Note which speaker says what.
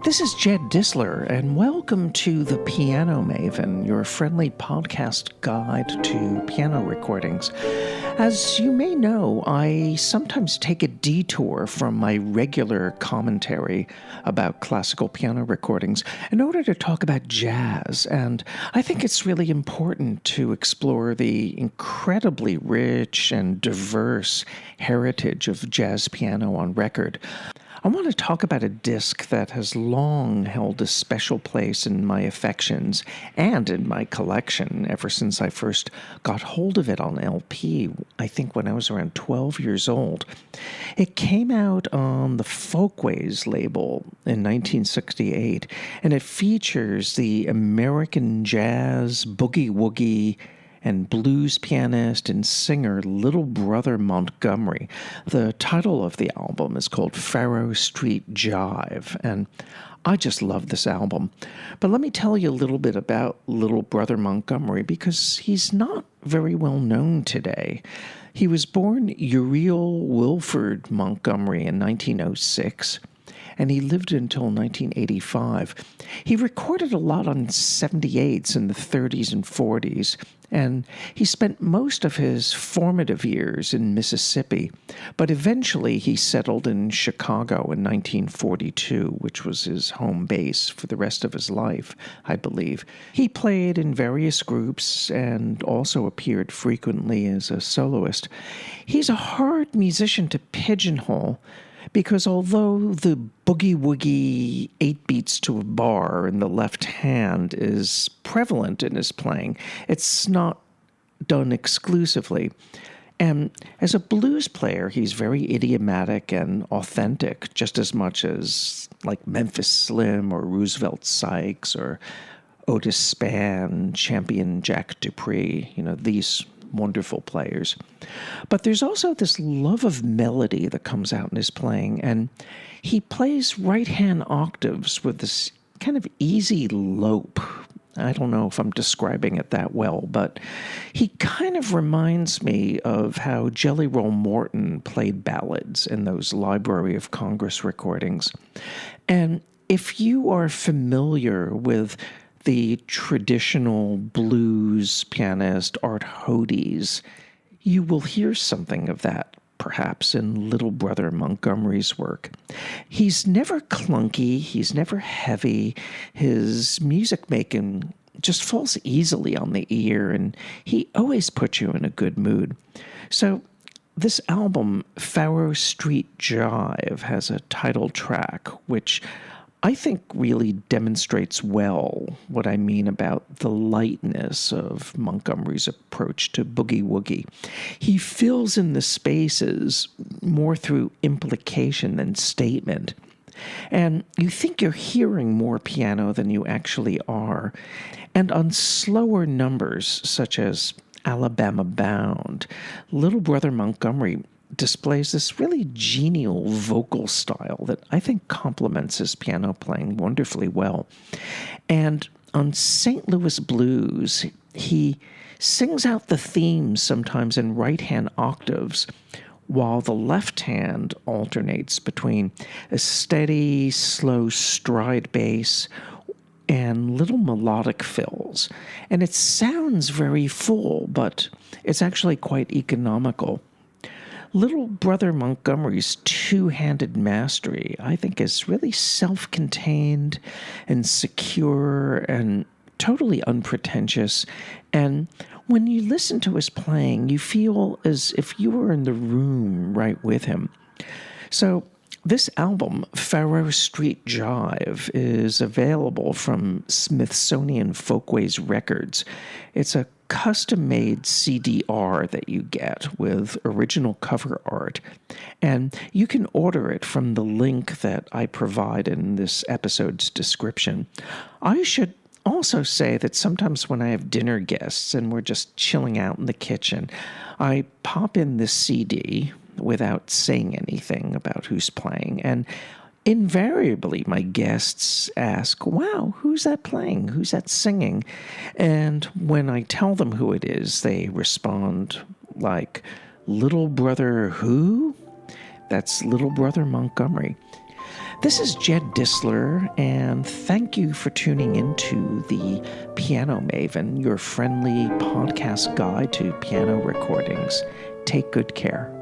Speaker 1: This is Jed Disler, and welcome to The Piano Maven, your friendly podcast guide to piano recordings. As you may know, I sometimes take a detour from my regular commentary about classical piano recordings in order to talk about jazz, and I think it's really important to explore the incredibly rich and diverse heritage of jazz piano on record. I want to talk about a disc that has long held a special place in my affections and in my collection ever since I first got hold of it on LP, I think when I was around 12 years old. It came out on the Folkways label in 1968, and it features the American jazz, boogie-woogie, and blues pianist and singer Little Brother Montgomery. The title of the album is called Farro Street Jive, and I just love this album. But let me tell you a little bit about Little Brother Montgomery, because he's not very well known today. He was born Uriel Wilford Montgomery in 1906, and he lived until 1985. He recorded a lot on 78s in the 30s and 40s, and he spent most of his formative years in Mississippi, but eventually he settled in Chicago in 1942, which was his home base for the rest of his life, I believe. He played in various groups and also appeared frequently as a soloist. He's a hard musician to pigeonhole, because although the boogie-woogie 8 beats to a bar in the left hand is prevalent in his playing, it's not done exclusively. And as a blues player, he's very idiomatic and authentic, just as much as like Memphis Slim or Roosevelt Sykes or Otis Spann, Champion Jack Dupree, these wonderful players. But there's also this love of melody that comes out in his playing, and he plays right-hand octaves with this kind of easy lope. I don't know if I'm describing it that well, but he kind of reminds me of how Jelly Roll Morton played ballads in those Library of Congress recordings. And if you are familiar with the traditional blues pianist Art Hodes, you will hear something of that, perhaps, in Little Brother Montgomery's work. He's never clunky, he's never heavy, his music making just falls easily on the ear, and he always puts you in a good mood. So this album, Farro Street Jive, has a title track, which I think really demonstrates well what I mean about the lightness of Montgomery's approach to boogie-woogie. He fills in the spaces more through implication than statement. And you think you're hearing more piano than you actually are. And on slower numbers, such as Alabama Bound, Little Brother Montgomery displays this really genial vocal style that I think complements his piano playing wonderfully well. And on St. Louis Blues, he sings out the themes sometimes in right-hand octaves, while the left hand alternates between a steady, slow stride bass and little melodic fills. And it sounds very full, but it's actually quite economical. Little Brother Montgomery's two-handed mastery, I think, is really self-contained and secure and totally unpretentious. And when you listen to his playing, you feel as if you were in the room right with him. So this album, Farro Street Jive, is available from Smithsonian Folkways Records. It's a custom-made CDR that you get with original cover art, and you can order it from the link that I provide in this episode's description. I should also say that sometimes when I have dinner guests and we're just chilling out in the kitchen, I pop in this CD without saying anything about who's playing, and invariably my guests ask, "Wow, who's that playing? Who's that singing?" And when I tell them who it is, they respond like, "Little Brother who?" That's Little Brother Montgomery. This is Jed Disler, and thank you for tuning into the Piano Maven, your friendly podcast guide to piano recordings. Take good care.